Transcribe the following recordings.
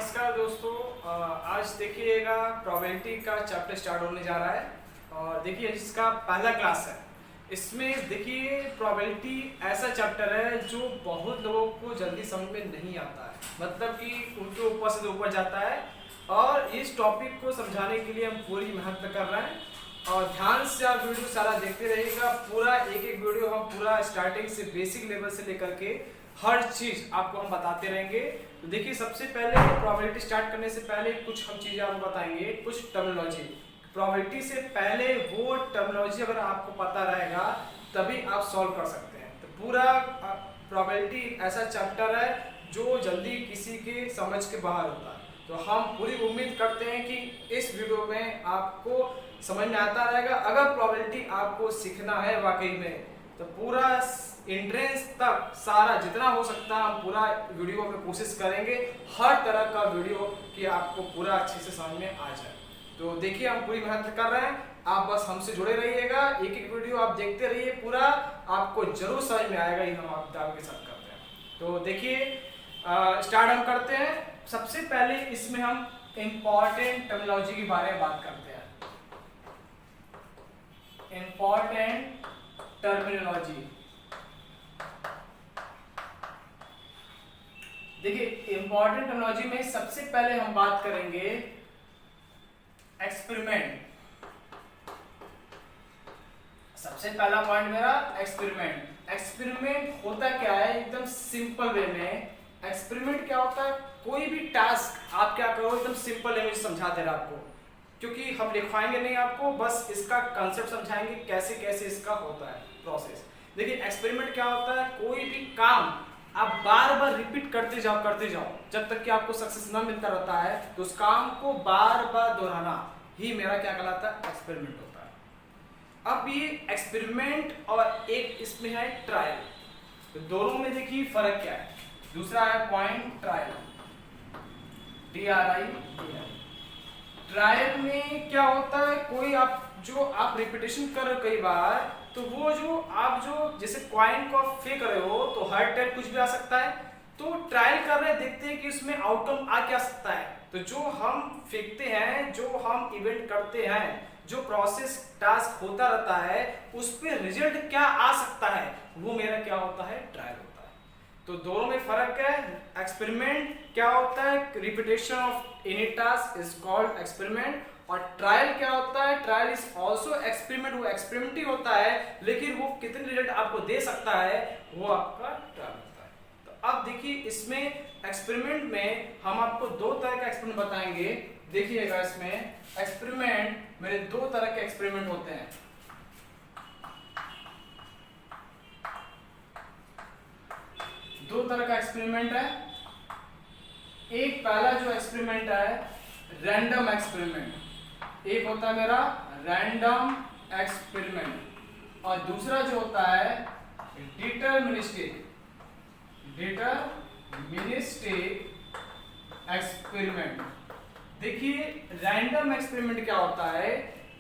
नमस्कार दोस्तों। आज देखिएगा प्रोबेबिलिटी का चैप्टर स्टार्ट होने जा रहा है और देखिए इसका पहला क्लास है। इसमें देखिए प्रोबेबिलिटी ऐसा चैप्टर है जो बहुत लोगों को जल्दी समझ में नहीं आता है, मतलब कि उनके ऊपर से ऊपर जाता है। और इस टॉपिक को समझाने के लिए हम पूरी मेहनत कर रहे हैं और ध्यान से आप वीडियो सारा देखते रहिएगा। पूरा एक एक वीडियो हम पूरा स्टार्टिंग से बेसिक लेवल से लेकर के हर चीज आपको हम बताते रहेंगे। तो देखिए सबसे पहले प्रोबेबिलिटी स्टार्ट करने से पहले कुछ हम चीजें आपको बताएंगे, कुछ टर्मिनोलॉजी। प्रोबेबिलिटी से पहले वो टर्मिनोलॉजी अगर आपको पता रहेगा तभी आप सॉल्व कर सकते हैं। तो पूरा प्रोबेबिलिटी ऐसा चैप्टर है जो जल्दी किसी के समझ के बाहर होता है। तो हम पूरी उम्मीद करते हैं कि इस वीडियो में आपको समझ में आता रहेगा। अगर प्रोबेबिलिटी आपको सीखना है वाकई में तो पूरा एंट्रेंस तक सारा जितना हो सकता है हम पूरा वीडियो में कोशिश करेंगे, हर तरह का वीडियो कि आपको पूरा अच्छे से समझ में आ जाए। तो देखिए हम पूरी मेहनत कर रहे हैं, आप बस हमसे जुड़े रहिएगा, एक एक वीडियो आप देखते रहिए, पूरा आपको जरूर समझ में आएगा। ये हम आपके साथ करते हैं। तो देखिए स्टार्ट हम करते हैं। सबसे पहले इसमें हम इंपॉर्टेंट टर्मिनोलॉजी के बारे में बात करते हैं। इंपॉर्टेंट टर्मिनोलॉजी, देखिए इंपॉर्टेंट टर्मिनोलॉजी में सबसे पहले हम बात करेंगे एक्सपेरिमेंट। सबसे पहला पॉइंट मेरा एक्सपेरिमेंट। एक्सपेरिमेंट होता क्या है, एकदम सिंपल वे में एक्सपेरिमेंट क्या होता है, कोई भी टास्क आप क्या करो, एकदम सिंपल वे में समझा दे रहा आपको, क्योंकि हम लिखवाएंगे नहीं आपको, बस इसका कंसेप्ट समझाएंगे कैसे कैसे इसका होता है प्रोसेस। देखिए एक्सपेरिमेंट क्या होता है, कोई भी काम आप बार बार रिपीट करते जाओ जब तक कि आपको सक्सेस ना मिलता रहता है, तो उस काम को बार बार दोहराना ही मेरा क्या कहलाता है, एक्सपेरिमेंट होता है। अब ये एक्सपेरिमेंट और एक इसमें है ट्रायल, तो दोनों में देखिए फर्क क्या है। दूसरा है पॉइंट ट्रायल, TRIAL। ट्रायल में क्या होता है, कोई आप रिपीटेशन कर रहे हो कई बार, तो वो जो आप जैसे कॉइन को आप फेंक रहे हो तो हर टाइम कुछ भी आ सकता है। तो ट्रायल कर रहे हैं, देखते हैं कि उसमें आउटकम आ क्या सकता है। तो जो हम फेंकते हैं, जो हम इवेंट करते हैं, जो प्रोसेस टास्क होता रहता है, उस पर रिजल्ट क्या आ सकता है, वो मेरा क्या होता है, ट्रायल होता है। तो दोनों में फर्क है। एक्सपेरिमेंट क्या होता है, repetition of any task is called experiment. और ट्रायल क्या होता है, ट्रायल इज आल्सो एक्सपेरिमेंट, वो एक्सपेरिमेंट ही होता है, लेकिन वो कितने रिजल्ट आपको दे सकता है वो आपका ट्रायल होता है। तो अब देखिए इसमें एक्सपेरिमेंट में हम आपको दो तरह का एक्सपेरिमेंट बताएंगे। देखिएगा इसमें एक्सपेरिमेंट मेरे दो तरह के एक्सपेरिमेंट होते हैं। दो तरह का एक्सपेरिमेंट है। एक पहला जो एक्सपेरिमेंट है रैंडम एक्सपेरिमेंट, एक होता है मेरा रैंडम एक्सपेरिमेंट, और दूसरा जो होता है डिटरमिनिस्टिक एक्सपेरिमेंट। देखिए रैंडम एक्सपेरिमेंट क्या होता है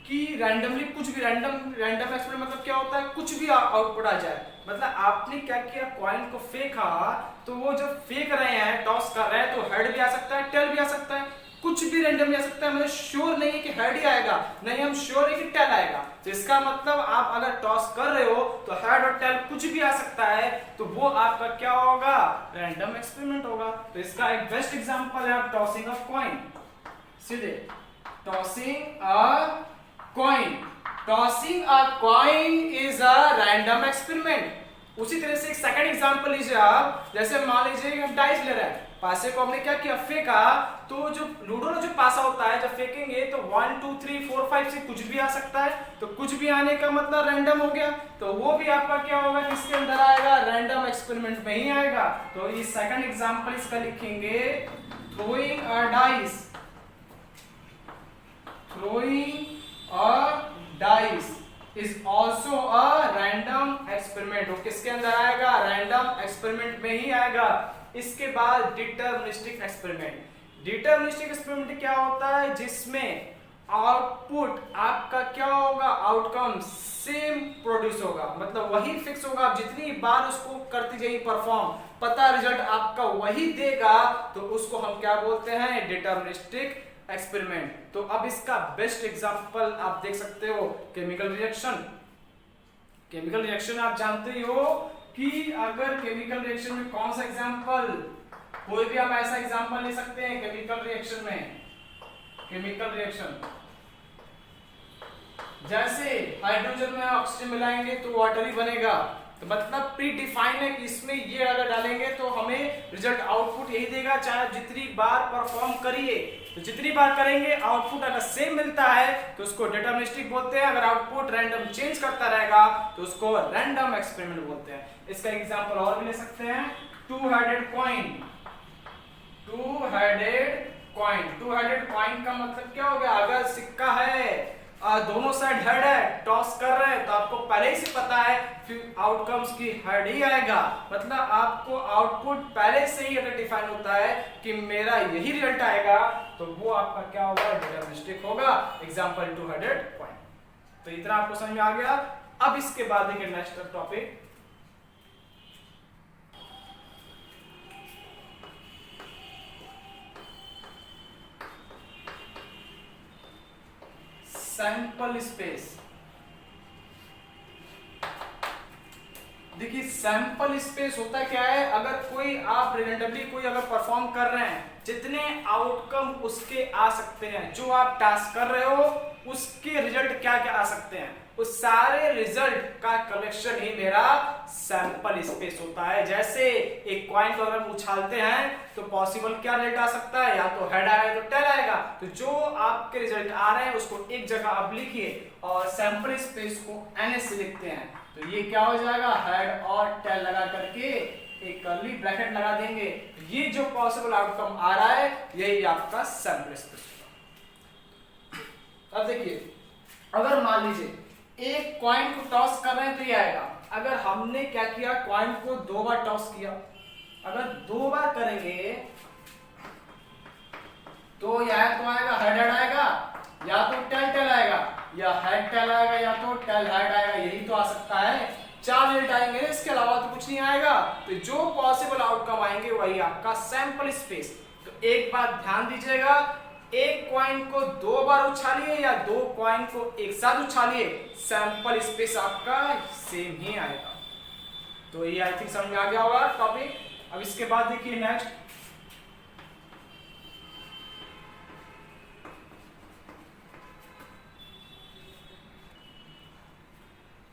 कि रैंडमली कुछ भी, रैंडम एक्सपेरिमेंट मतलब क्या होता है, कुछ भी आउटपुट आ जाए। मतलब आपने क्या किया, कॉइन को फेंका, तो वो जब फेंक रहे हैं, टॉस कर रहे हैं, तो हेड भी आ सकता है, टेल भी आ सकता है, कुछ भी रैंडमली आ सकता है। मतलब श्योर नहीं है कि हेड ही आएगा, नहीं हम श्योर है कि टेल आएगा। तो इसका मतलब आप अगर टॉस कर रहे हो तो हेड और टेल कुछ भी आ सकता है, तो वो आपका क्या होगा, रैंडम एक्सपेरिमेंट होगा। तो इसका एक बेस्ट एग्जांपल है आप टॉसिंग अ कॉइन, सीधे tossing a coin. Tossing a coin is a random experiment. उसी तरह से एक सेकंड एग्जांपल लीजिए आप, जैसे मान लीजिए हम डाइस ले रहे हैं, पासे को हमने क्या किया, फेंका, तो जो लूडो में जो पासा होता है जब फेंकेंगे तो 1 2 3 4 5 से कुछ भी आ सकता है। तो कुछ भी आने का मतलब रैंडम हो गया, तो वो भी आपका क्या होगा, किसके अंदर आएगा, रैंडम एक्सपेरिमेंट में ही आएगा। तो इस सेकंड एग्जांपल इसका लिखेंगे throwing a dice, throwing a dice is also a random experiment। वो किसके अंदर आएगा, रैंडम एक्सपेरिमेंट में ही आएगा। इसके बाद डिटरमिनिस्टिक एक्सपेरिमेंट। डिटरमिनिस्टिक एक्सपेरिमेंट क्या होता है, जिसमें आउटपुट आपका क्या होगा, आउटकम सेम प्रोड्यूस होगा, मतलब वही फिक्स होगा। आप जितनी बार उसको करते जाइए परफॉर्म, पता रिजल्ट आपका वही देगा, तो उसको हम क्या बोलते हैं, डिटरमिनिस्टिक एक्सपेरिमेंट। तो अब इसका बेस्ट एग्जांपल आप देख सकते हो, केमिकल रिएक्शन। केमिकल रिएक्शन आप जानते ही हो कि अगर केमिकल रिएक्शन में कौन सा एग्जांपल, कोई भी हम ऐसा एग्जांपल ले सकते हैं केमिकल रिएक्शन में। केमिकल रिएक्शन जैसे हाइड्रोजन में ऑक्सीजन मिलाएंगे तो वाटर ही बनेगा, तो मतलब प्री डिफाइन है कि इसमें ये अगर डालेंगे तो हमें रिजल्ट आउटपुट यही देगा, चाहे आप जितनी बार परफॉर्म करिए। तो जितनी बार करेंगे आउटपुट अगर सेम मिलता है तो उसको डिटरमिनिस्टिक बोलते हैं, अगर आउटपुट रैंडम चेंज करता रहेगा तो उसको रैंडम एक्सपेरिमेंट बोलते हैं। इसका एग्जांपल और भी ले सकते हैं, two headed coin. Two headed coin, two headed coin का मतलब क्या हो गया, अगर सिक्का है दोनों साइड हेड है, टॉस कर रहे हैं, तो आपको पहले ही से पता है फिर आउटकम्स की हेड ही आएगा। मतलब आपको आउटपुट पहले से ही अगर डिफाइन होता है कि मेरा यही रिजल्ट आएगा, तो वो आपका क्या होगा, डिटरमिनिस्टिक होगा। Example two headed coin. तो इतना आपको समझ में आ गया। अब इसके बाद देखिए नेक्स्ट टॉपिक, सैंपल स्पेस। देखिए सैंपल स्पेस होता क्या है, अगर कोई आप रेंडमली कोई अगर परफॉर्म कर रहे हैं, जितने आउटकम उसके आ सकते हैं, जो आप टास्क कर रहे हो उसके रिजल्ट क्या क्या आ सकते हैं, उस सारे रिजल्ट का कलेक्शन ही मेरा सैंपल स्पेस होता है। जैसे एक कॉइन को अगर हम उछालते हैं तो पॉसिबल क्या रिजल्ट आ सकता है, या तो हेड आएगा तो टेल आएगा। तो जो आपके रिजल्ट आ रहे हैं उसको एक जगह आप लिखिए और सैंपल स्पेस को NS से लिखते हैं, तो ये क्या हो जाएगा, हेड और टेल लगा करके एक कर्ली ब्रैकेट लगा देंगे। ये जो पॉसिबल आउटकम आ रहा है यही आपका सैंपल स्पेस होगा। अब देखिए अगर मान लीजिए एक कॉइन को टॉस कर रहे हैं तो ये आएगा। अगर हमने क्या किया, कॉइन को 2 बार टॉस किया, अगर 2 बार करेंगे तो या तो आएगा हेड हेड आएगा, या तो टेल टेल आएगा, या हेड टेल आएगा, या तो टेल हेड आएगा, यही तो आ सकता है। 4 रिजल्ट आएंगे, इसके अलावा तो कुछ नहीं आएगा। तो जो पॉसिबल आउटकम आएंगे वही आपका सैंपल स्पेस। तो एक बात ध्यान दीजिएगा, एक कॉइन को 2 बार उछालिए या 2 कॉइन को एक साथ उछालिए, सैंपल स्पेस आपका सेम ही आएगा। तो ये आई थिंक समझ में आ गया होगा टॉपिक। अब इसके बाद देखिए नेक्स्ट,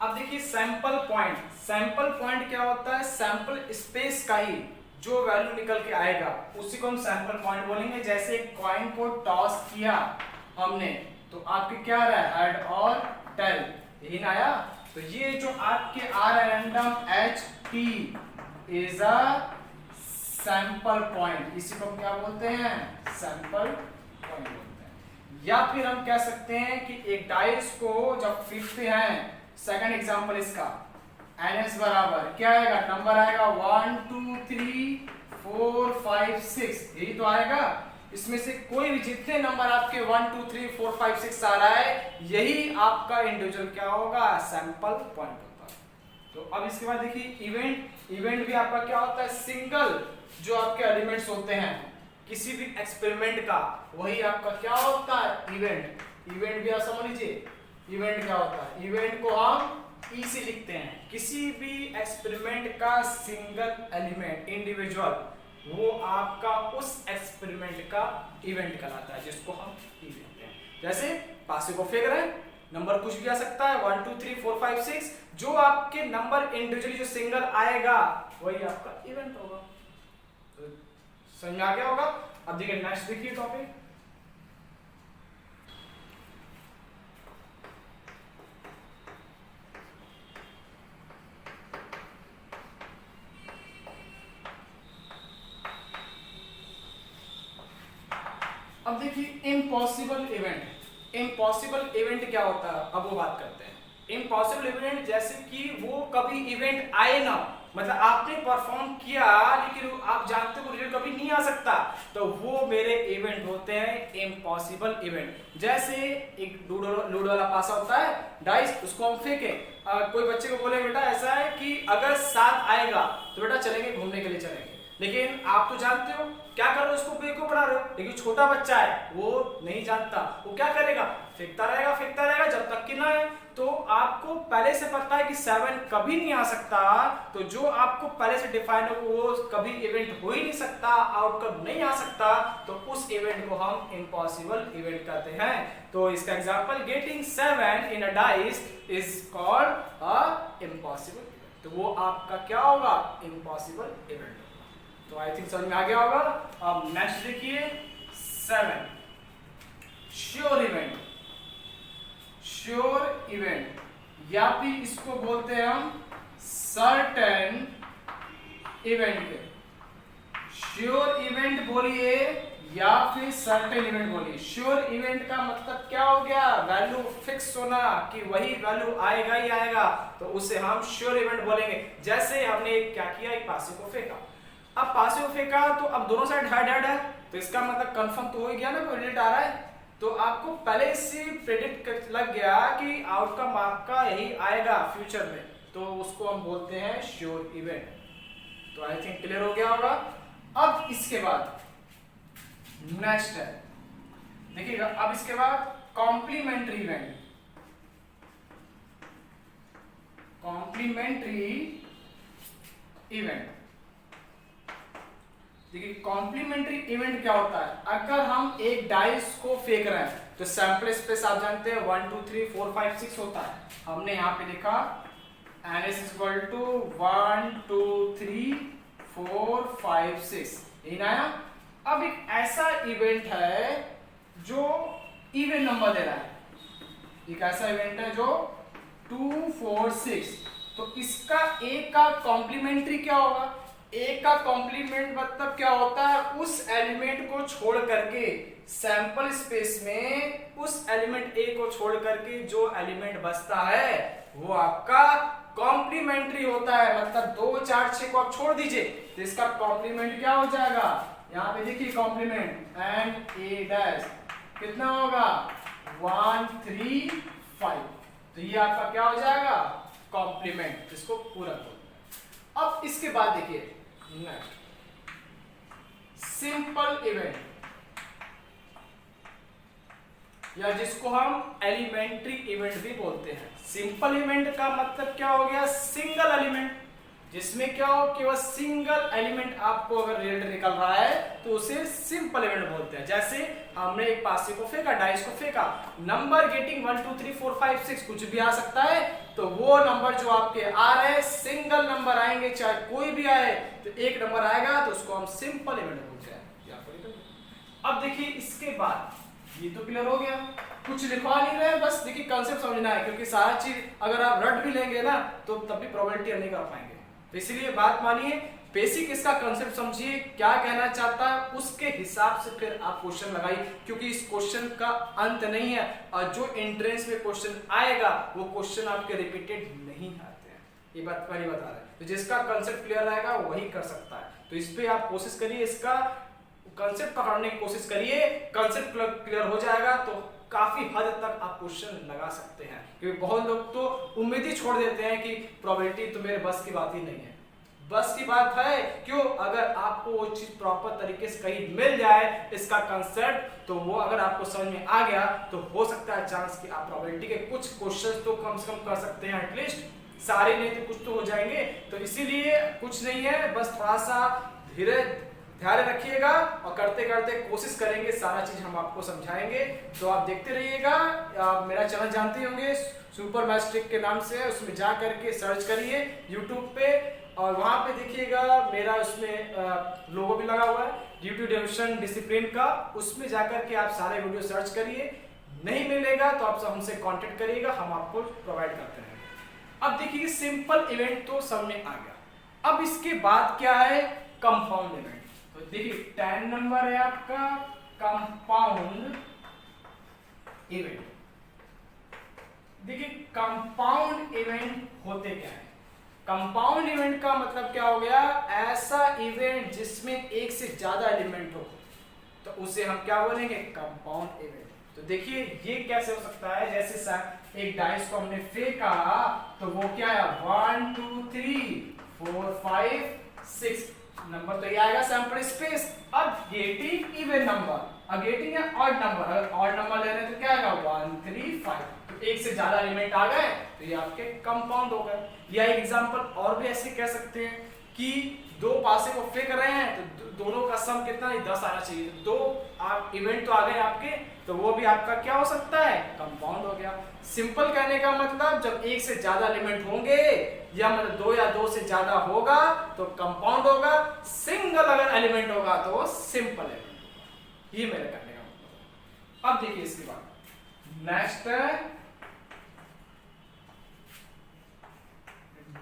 अब देखिए सैंपल पॉइंट। सैंपल पॉइंट क्या होता है, सैंपल स्पेस का ही जो वैल्यू निकल के आएगा उसी को हम सैंपल पॉइंट बोलेंगे। जैसे एक कॉइन को टॉस किया हमने तो आपके क्या आ रहा है, हेड और टेल, यही ना आया। तो ये जो आपके आ रहा है random HT is a sample point, इसी को हम क्या बोलते हैं, सैंपल पॉइंट बोलते हैं। या फिर हम कह सकते हैं कि एक डाइस को जब फीकते हैं, सेकंड एग्जांपल इसका, NS बराबर क्या आएगा, नंबर आएगा 1 2 3 4 5 6, यही तो आएगा। इसमें से कोई भी जितने नंबर आपके 1 2 3 4 5 6 आ रहा है, यही आपका इंडिविजुअल क्या होगा, सैंपल पॉइंट होता है। तो अब इसके बाद देखिए इवेंट। इवेंट भी आपका क्या होता है, सिंगल जो आपके एलिमेंट्स होते हैं किसी भी एक्सपेरिमेंट का, वही आपका क्या होता है, इवेंट। इवेंट भी आप समझ लीजिए, इवेंट क्या होता है, इवेंट को हम ई से लिखते हैं। किसी भी एक्सपेरिमेंट का सिंगल एलिमेंट इंडिविजुअल, वो आपका उस एक्सपेरिमेंट का इवेंट कहलाता है, जिसको हम ई लिखते हैं। जैसे पासे को फेंक रहे हैं, नंबर कुछ भी आ सकता है 1 2 3 4 5 6, जो आपके नंबर इंडिविजुअली जो सिंगल आएगा वही आपका इवेंट होगा। तो समझ में आ गया होगा। अब देखिए नेक्स्ट देखिए टॉपिक, अब देखिए इम्पॉसिबल इवेंट। इम्पॉसिबल इवेंट क्या होता है, अब वो बात करते हैं। इम्पॉसिबल इवेंट जैसे कि वो कभी इवेंट आए ना, मतलब आपने परफॉर्म किया लेकिन आप जानते हो रिजल्ट कभी नहीं आ सकता, तो वो मेरे इवेंट होते हैं इम्पॉसिबल इवेंट। जैसे एक लूडो वाला पासा होता है, डाइस, उसको हम फेंके, कोई बच्चे को बोले बेटा ऐसा है कि अगर 7 आएगा तो बेटा चलेंगे घूमने के लिए चलेंगे, लेकिन आप तो जानते हो क्या कर रहे हो, उसको बेवकूफ बना रहे हो। लेकिन छोटा बच्चा है वो नहीं जानता, वो क्या करेगा, फेंकता रहेगा जब तक कि ना आए। तो आपको पहले से पता है कि 7 कभी नहीं आ सकता, तो जो आपको पहले से डिफाइन हो वो कभी इवेंट हो ही नहीं सकता, आउटकम नहीं आ सकता, तो उस इवेंट को हम इम्पॉसिबल इवेंट कहते हैं। तो इसका example getting 7 in a dice is called a impossible event. तो वो आपका क्या होगा, इम्पॉसिबल इवेंट। तो आई थिंक समझ में आ गया होगा। अब नेक्स्ट देखिए 7 श्योर इवेंट। श्योर इवेंट या फिर इसको बोलते हैं हम सर्टेन इवेंट के। श्योर इवेंट बोलिए या फिर सर्टेन इवेंट बोलिए। श्योर इवेंट का मतलब क्या हो गया, वैल्यू फिक्स होना कि वही वैल्यू आएगा ही आएगा, तो उसे हम श्योर इवेंट बोलेंगे। जैसे हमने क्या किया, एक पासे को फेंका, अब पासे को फेंका तो अब दोनों साइड हेड है, तो इसका मतलब कंफर्म तो हो गया ना, कोई रिजल्ट आ रहा है, तो आपको पहले से प्रेडिक्ट लग गया कि आउटकम आपका यही आएगा फ्यूचर में, तो उसको हम बोलते हैं श्योर इवेंट। तो आई थिंक क्लियर हो गया होगा। अब इसके बाद नेक्स्ट है, देखिएगा, अब इसके बाद कॉम्प्लीमेंट्री इवेंट। कॉम्प्लीमेंट्री इवेंट, देखिए कॉम्प्लीमेंट्री इवेंट क्या होता है, अगर हम एक डाइस को फेंक रहे हैं तो सैंपल स्पेस आप जानते हैं 1 2 3 4 5 6 होता है। हमने यहाँ पे लिखा NS इक्वल टू 1 2 3 4 5 6, यही ना आया। अब एक ऐसा इवेंट है जो इवन नंबर दे रहा है, एक ऐसा इवेंट है जो 2 4 6, तो इसका एक का कॉम्प्लीमेंट्री क्या होगा, एक का कॉम्प्लीमेंट मतलब क्या होता है, उस एलिमेंट को छोड़ करके सैंपल स्पेस में उस एलिमेंट ए को छोड़ करके जो एलिमेंट बचता है वो आपका कॉम्प्लीमेंट्री होता है। मतलब 2 4 6 को आप छोड़ दीजिए तो इसका कॉम्प्लीमेंट क्या हो जाएगा, यहाँ पे देखिए कॉम्प्लीमेंट एंड ए डैश कितना होगा 1 3 5, तो ये आपका क्या हो जाएगा कॉम्प्लीमेंट, जिसको पूरा बोलते हैं। अब इसके बाद देखिए सिंपल इवेंट या जिसको हम एलिमेंट्री इवेंट भी बोलते हैं। सिंपल इवेंट का मतलब क्या हो गया, सिंगल एलिमेंट, जिसमें क्या हो केवल सिंगल एलिमेंट आपको अगर रिजल्ट निकल रहा है तो उसे सिंपल इवेंट बोलते हैं। जैसे हमने एक पासे को फेंका, डाइस को फेंका, नंबर गेटिंग 1 2 3 4 5 6 कुछ भी आ सकता है, तो वो नंबर जो आपके आ रहे हैं सिंगल नंबर आएंगे, चाहे कोई भी आए तो एक नंबर आएगा, तो उसको हम सिंपल इवेंट बोलते हैं। अब देखिए इसके बाद ये तो क्लियर हो गया, कुछ लिखवा नहीं रहे, बस देखिए कंसेप्ट समझना है, क्योंकि सारा चीज अगर आप रट भी लेंगे ना तो तब भी प्रोबेबिलिटी नहीं कर पाएंगे। तो इसलिए बात मानिए, बेसिक इसका कंसेप्ट समझिए, क्या कहना चाहता है उसके हिसाब से फिर आप क्वेश्चन लगाइए, क्योंकि इस क्वेश्चन का अंत नहीं है, और जो एंट्रेंस में क्वेश्चन आएगा वो क्वेश्चन आपके रिपीटेड नहीं आते हैं, ये बात पहले बता रहे हैं। तो जिसका कंसेप्ट क्लियर रहेगा वही कर सकता है, तो इस पे आप कोशिश करिए, इसका कंसेप्ट पकड़ने की कोशिश करिए, कंसेप्ट क्लियर हो जाएगा तो काफी हद तक आप क्वेश्चन लगा सकते हैं। क्योंकि बहुत लोग तो उम्मीद ही छोड़ देते हैं कि प्रोबेबिलिटी तो मेरे बस की बात ही नहीं है। बस की बात है, क्यों, अगर आपको वो चीज प्रॉपर तरीके से कहीं मिल जाए इसका कंसेप्ट, तो वो अगर आपको समझ में आ गया तो हो सकता है चांस कि आप प्रोबेबिलिटी के कुछ क्वेश्चन तो कम से कम कर सकते हैं, एटलीस्ट सारे नहीं तो कुछ तो हो जाएंगे। तो इसीलिए कुछ नहीं है, बस थोड़ा सा धीरे ध्यान रखिएगा और करते करते कोशिश करेंगे, सारा चीज हम आपको समझाएंगे। तो आप देखते रहिएगा, आप मेरा चैनल जानते होंगे सुपर मैस्ट्रिक के नाम से, उसमें जा करके सर्च करिए यूट्यूब पे, और वहां पे देखिएगा मेरा उसमें लोगो भी लगा हुआ है यूट्यूब डिविजन डिसिप्लिन का, उसमें जाकर के आप सारे वीडियो सर्च करिए। नहीं मिलेगा तो आप हमसे कांटेक्ट करिएगा, हम आपको प्रोवाइड करते हैं। अब देखिए सिंपल इवेंट तो समझ में आ गया। अब इसके बाद क्या है, कंपाउंड इवेंट। तो देखिए 10 नंबर है आपका कंपाउंड इवेंट। देखिए कंपाउंड इवेंट होते क्या है, कंपाउंड इवेंट का मतलब क्या हो गया, ऐसा इवेंट जिसमें एक से ज्यादा एलिमेंट हो। तो उसे हम क्या बोलेंगे, कंपाउंड इवेंट। तो देखिए ये कैसे हो सकता है, जैसे एक डाइस को हमने फेंका तो वो क्या है 1 2 3 4 5 6 नंबर, तो ये आएगा सैंपल स्पेस। अब गेटिंग इवन नंबर, अब गेटिंग है ऑड नंबर, अगर ऑड नंबर ले रहे हैं तो क्या आएगा 1 3 5, तो एक से ज्यादा एलिमेंट आ गए तो ये आपके कंपाउंड हो गए। या एक एग्जांपल और भी ऐसे कह सकते हैं कि दो पासे को फेंक रहे हैं तो दोनों का सम कितना है 10 आना चाहिए, दो आप इवेंट तो आ गए आपके, तो वो भी आपका क्या हो सकता है, कंपाउंड हो गया। सिंपल कहने का मतलब जब एक से ज्यादा एलिमेंट होंगे या मतलब दो या दो से ज्यादा होगा तो कंपाउंड होगा, सिंगल अगर एलिमेंट होगा तो सिंपल एलिमेंट होगा। ये मेरे कहने का मतलब। अब देखिए इसके बाद नेक्स्ट है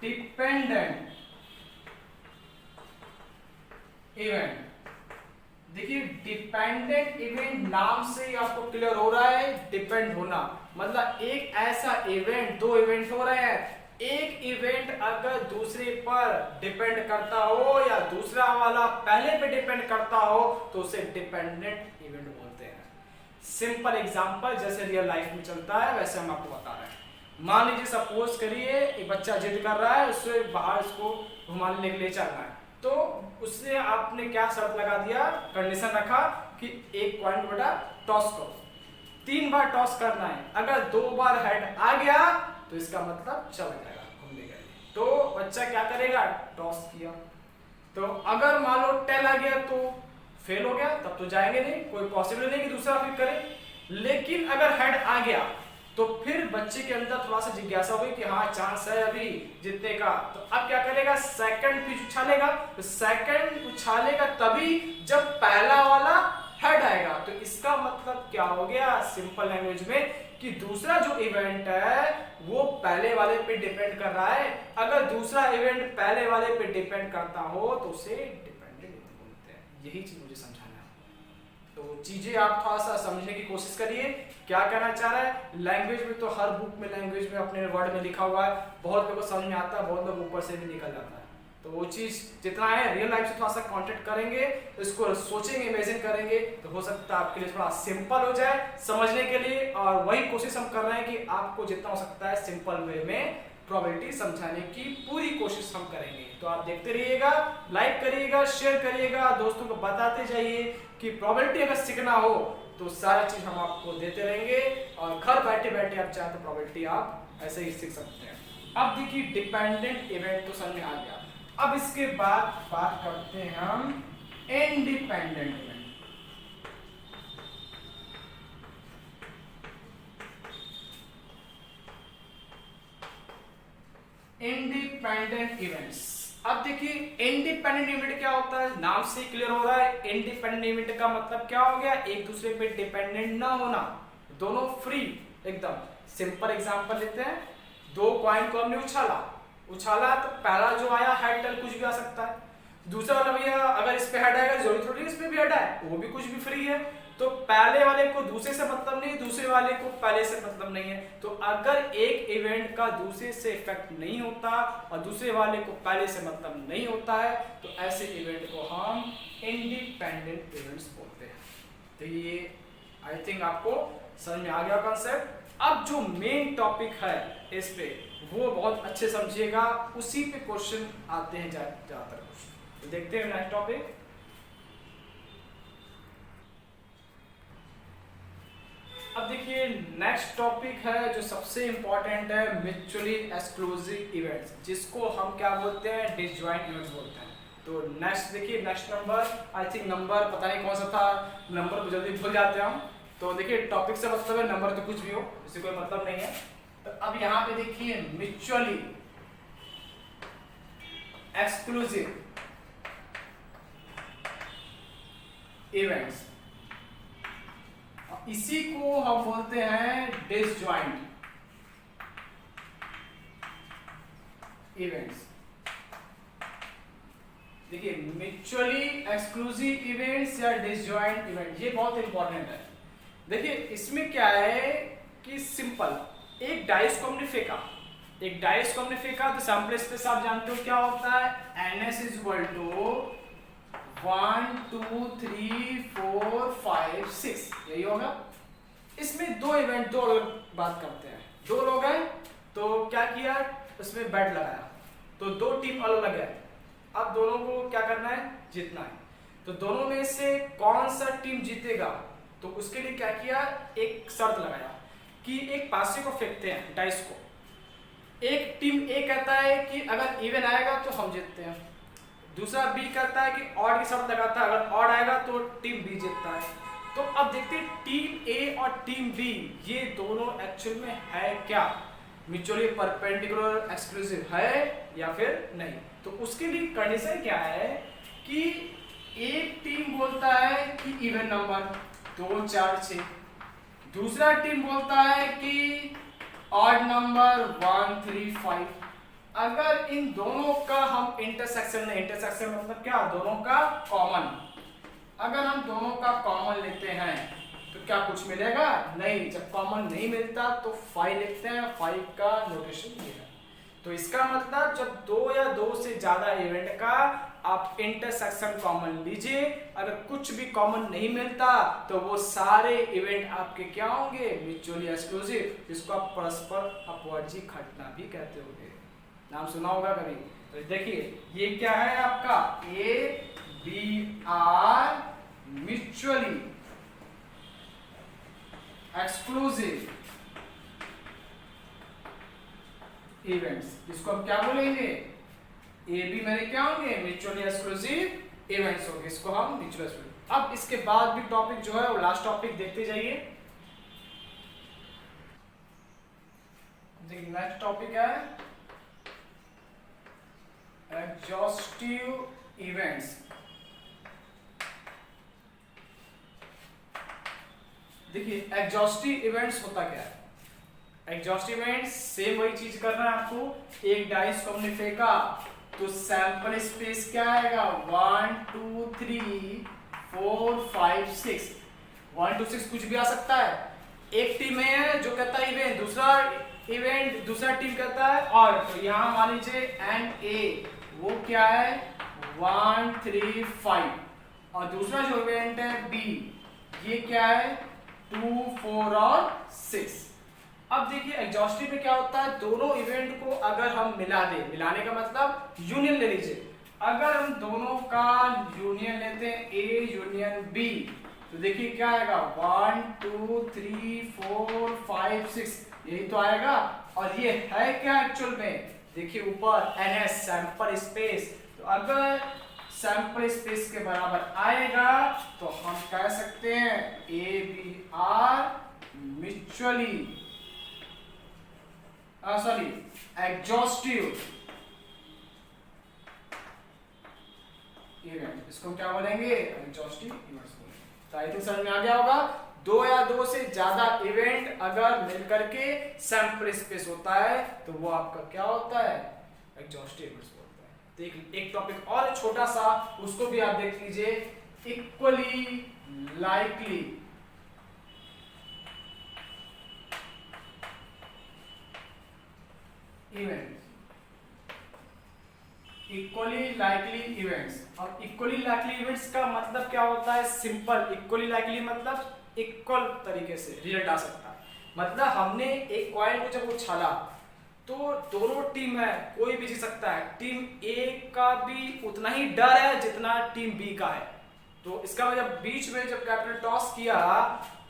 डिपेंडेंट इवेंट। देखिए डिपेंडेंट इवेंट नाम से ही आपको क्लियर हो रहा है, डिपेंड होना मतलब एक ऐसा इवेंट, दो इवेंट हो रहे हैं, एक इवेंट अगर दूसरे पर डिपेंड करता हो या दूसरा वाला पहले पे डिपेंड करता हो तो उसे डिपेंडेंट इवेंट बोलते हैं। सिंपल एग्जांपल जैसे रियल लाइफ में चलता है वैसे हम आपको बता रहे हैं। मान लीजिए सपोज करिए एक बच्चा जिद कर रहा है, उससे बाहर उसको घुमाने के लिए चलना है, तो उसने आपने क्या शर्त लगा दिया, कंडीशन रखा कि एक पॉइंट बेटा टॉस करो, 3 बार टॉस करना है, अगर 2 बार हेड आ गया तो इसका मतलब चला जाएगा घूमने के लिए। तो बच्चा क्या करेगा, टॉस किया, तो अगर मान लो टेल आ गया तो फेल हो गया, तब तो जाएंगे नहीं, कोई पॉसिबल नहीं कि दूसरा फिर करे। लेकिन अगर हेड आ गया तो फिर बच्चे के अंदर थोड़ा सा जिज्ञासा हुई कि हाँ चांस है अभी जीतने का, तो अब क्या करेगा, सेकंड पिच उछालेगा, तो सेकंड उछालेगा तभी जब पहला वाला हेड आएगा। तो इसका मतलब क्या हो गया सिंपल लैंग्वेज में कि दूसरा जो इवेंट है वो पहले वाले पे डिपेंड कर रहा है, अगर दूसरा इवेंट पहले वाले पे डिपेंड करता हो तो उसे डिपेंडेंट इवेंट बोलते हैं। यही चीज मुझे समझाना है। तो चीजें आप थोड़ा सा समझने की कोशिश करिए, क्या कहना चाह रहा है। लैंग्वेज में तो हर बुक में लैंग्वेज में अपने वर्ड में लिखा हुआ है, बहुत लोगों को समझ में आता है, बहुत लोग ऊपर से भी निकल जाता है। तो वो चीज जितना है रियल लाइफ से थोड़ा सा कांटेक्ट करेंगे, इसको सोचेंगे, इमेजिन करेंगे तो हो सकता है आपके लिए थोड़ा सिंपल हो जाए समझने के लिए। और वही कोशिश हम कर रहे हैं कि आपको जितना हो सकता है सिंपल वे में प्रोबेबिलिटी समझाने की पूरी कोशिश हम करेंगे। तो आप देखते रहिएगा, लाइक करिएगा, शेयर करिएगा, दोस्तों को बताते जाइए कि प्रोबेबिलिटी अगर सीखना हो तो सारा चीज हम आपको देते रहेंगे, और घर बैठे बैठे आप चाहे तो प्रोबेबिलिटी आप ऐसे ही सीख सकते हैं। अब देखिए डिपेंडेंट इवेंट तो समझ में आ गया, अब इसके बाद बात करते हैं हम इंडिपेंडेंट इवेंट। Independent events. अब देखिए इंडिपेंडेंट इवेंट क्या होता है, नाम से क्लियर हो रहा है। इंडिपेंडेंट इवेंट का मतलब क्या हो गया, एक दूसरे पे डिपेंडेंट ना होना, दोनों फ्री एकदम। सिंपल एग्जांपल लेते हैं, 2 कॉइन को हमने उछाला तो पहला जो आया हेड टेल कुछ भी आ सकता है, दूसरा वाला भैया अगर इस पे हेड आएगा जरूरी थोड़ी इस पे भी हेड आए, वो भी कुछ भी फ्री है। तो पहले वाले को दूसरे से मतलब नहीं, दूसरे वाले को पहले से मतलब नहीं है। तो अगर एक इवेंट का दूसरे से इफेक्ट नहीं होता और दूसरे वाले को पहले से मतलब नहीं होता है तो ऐसे इवेंट को हम इंडिपेंडेंट इवेंट्स बोलते हैं। तो ये आई थिंक आपको समझ में आ गया कॉन्सेप्ट। अब जो मेन टॉपिक है इस पे वो बहुत अच्छे समझिएगा, उसी पे क्वेश्चन आते हैं ज्यादातर क्वेश्चन। तो देखते हैं नेक्स्ट टॉपिक। अब देखिए नेक्स्ट टॉपिक है जो सबसे इंपॉर्टेंट है, म्यूचुअली एक्सक्लूसिव इवेंट्स, जिसको हम क्या बोलते हैं, डिसजॉइंट इवेंट्स बोलते हैं। तो नेक्स्ट देखिए next number, I think number पता नहीं कौन सा था, नंबर को जल्दी भूल जाते हैं हम। तो देखिए टॉपिक से मतलब है नंबर तो कुछ भी हो, इससे कोई मतलब नहीं है। तो अब यहाँ पे देखिए म्यूचुअली एक्सक्लूसिव इवेंट्स, इसी को हम बोलते हैं डिसजॉइंट इवेंट्स। देखिए म्यूचुअली एक्सक्लूसिव इवेंट्स या डिसजॉइंट इवेंट, ये बहुत इंपॉर्टेंट है। देखिए इसमें क्या है कि सिंपल एक डाइस को हमने फेंका, तो सैंपल स्पेस आप जानते हो क्या होता है, NS = 1 2 3 4 5 6, यही होगा। इसमें दो इवेंट, दो लोग बात करते हैं। दो लोग हैं तो क्या किया, उसमें बैट लगाया, तो दो टीम अलग अलग है। अब दोनों को क्या करना है, जीतना है। तो दोनों में से कौन सा टीम जीतेगा, तो उसके लिए क्या किया, एक शर्त लगाया कि एक पासे को फेंकते हैं, डाइस को। एक टीम ए कहता है कि अगर इवन आएगा तो हम जीतते हैं, दूसरा बी कहता है कि ऑड की शर्त लगाता है, अगर ऑड आएगा तो टीम बी जीतता है। तो अब देखते हैं टीम ए और टीम बी ये दोनों एक्चुअल में है क्या, म्यूचुअली परपेंडिकुलर एक्सक्लूसिव है या फिर नहीं। तो उसके लिए कंडीशन क्या है कि एक टीम बोलता है कि इवन नंबर 2 4 6, दूसरा टीम बोलता है कि ऑड नंबर 1 3 5। अगर इन दोनों का हम इंटरसेक्शन लें, इंटरसेक्शन मतलब क्या, दोनों का कॉमन, अगर हम दोनों का कॉमन लेते हैं तो क्या कुछ मिलेगा, नहीं। जब कॉमन नहीं मिलता तो 5 लिखते हैं, 5 का नोटेशन ये है। तो इसका मतलब जब दो या दो से ज्यादा इवेंट का आप इंटरसेक्शन कॉमन लीजिए, अगर कुछ भी कॉमन नहीं मिलता तो वो सारे इवेंट आपके क्या होंगे, म्यूचुअली एक्सक्लूसिव, जिसको आप परस्पर अपवर्जी घटना भी कहते होंगे, नाम सुना होगा कभी। तो देखिए ये क्या है आपका, A B are mutually exclusive events, जिसको हम क्या बोलेंगे, ए बी मेरे क्या होंगे, म्यूचुअली एक्सक्लूसिव इवेंट्स होंगे, इसको हम म्यूचुअल एक्सक्लूसिव। अब इसके बाद भी टॉपिक जो है वो लास्ट टॉपिक देखते जाइए। देखिए नेक्स्ट टॉपिक है एग्जॉस्टिव इवेंट्स। देखिए एग्जॉस्टिव इवेंट्स होता क्या है, एग्जॉस्टिव इवेंट्स सेम वही चीज करना है आपको। एक डाइस को हमने फेंका तो सैंपल स्पेस क्या आएगा, 1 2 3 4 5 6, 1 2 6 कुछ भी आ सकता है। एक टीम है जो कहता है इवेंट, दूसरा टीम कहता है और, तो यहाँ मान लीजिए एंड ए वो क्या है 1 3 5, और दूसरा जो इवेंट है बी ये क्या है 2 4 और 6। अब देखिए एग्जॉस्टिव में क्या होता है, दोनों इवेंट को अगर हम मिला दें, मिलाने का मतलब यूनियन ले लीजिए, अगर हम दोनों का यूनियन लेते हैं ए यूनियन बी, तो देखिए क्या आएगा 1 2 3 4 5 6, यही तो आएगा। और ये है क्या एक्चुअल में, देखिए ऊपर एनएस सैंपल स्पेस, तो अगर सैंपल स्पेस के बराबर आएगा तो हम कह सकते हैं A B are mutually exhaustive event, इसको क्या बोलेंगे, एग्जॉस्टिव इवेंट्स बोलेंगे। तो आई थिंक समझ में आ गया होगा, दो या दो से ज्यादा इवेंट अगर मिलकर के सैंपल स्पेस होता है तो वो आपका क्या होता है, एग्जॉस्टिव इवेंट्स बोलता है। तो एक टॉपिक और छोटा सा, उसको भी आप देख लीजिए, equally likely events, equally likely events. अब इक्वली लाइकली इवेंट्स का मतलब क्या होता है, सिंपल, इक्वली लाइकली मतलब इक्वल तरीके से रिजल्ट आ सकता है। मतलब हमने एक कॉइन को जब उछाला तो दोनों टीम है, कोई भी जीत सकता है, टीम ए का भी उतना ही डर है जितना टीम बी का है। तो इसका मतलब बीच में जब कैपिटल टॉस किया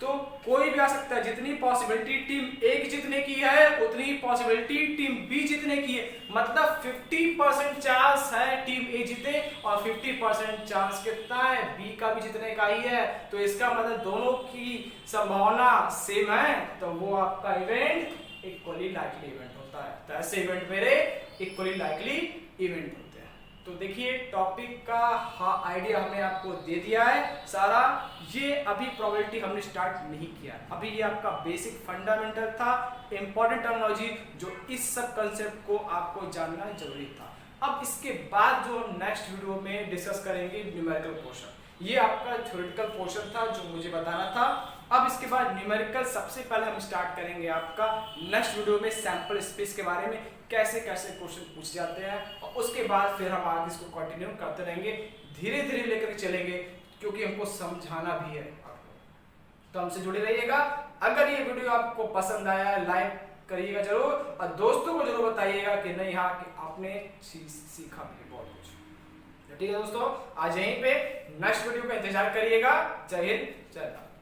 तो कोई भी आ सकता है, जितनी पॉसिबिलिटी टीम ए की जीतने की है उतनी ही पॉसिबिलिटी टीम बी जीतने की है। मतलब 50% चांस है टीम ए जीते और 50% चांस कितना है, बी का भी जीतने का ही है। तो इसका मतलब दोनों की संभावना सेम है, तो वो आपका इवेंट इक्वली लाइकली इवेंट होता है। तो ऐसे इवेंट मेरे इक्वली लाइकली इवेंट होते हैं। तो देखिए टॉपिक का आइडिया हमने आपको दे दिया है सारा। ये अभी प्रोबेबिलिटी हमने स्टार्ट नहीं किया, अभी ये आपका बेसिक फंडामेंटल था, इंपॉर्टेंट टर्मिनोलॉजी जो इस सब कंसेप्ट को आपको जानना जरूरी था। अब इसके बाद जो हम नेक्स्ट वीडियो में डिस्कस करेंगे न्यूमेरिकल पोर्शन, ये आपका थ्योरेटिकल पोर्शन था जो मुझे बताना था। अब इसके बाद न्यूमेरिकल सबसे पहले हम स्टार्ट करेंगे आपका नेक्स्ट वीडियो में सैंपल स्पेस के बारे में, कैसे कैसे क्वेश्चन पूछ जाते हैं, और उसके बाद फिर हम आगे इसको कंटिन्यू करते रहेंगे, धीरे धीरे लेकर चलेंगे क्योंकि हमको समझाना भी है आपको। तो हमसे जुड़े रहिएगा। अगर ये वीडियो आपको पसंद आया लाइक करिएगा जरूर, और दोस्तों को जरूर बताइएगा कि नहीं हाँ कि आपने सीखा भी बहुत कुछ। ठीक है दोस्तों, आज यहीं पे नेक्स्ट वीडियो का इंतजार करिएगा। जय हिंद, जय भारत।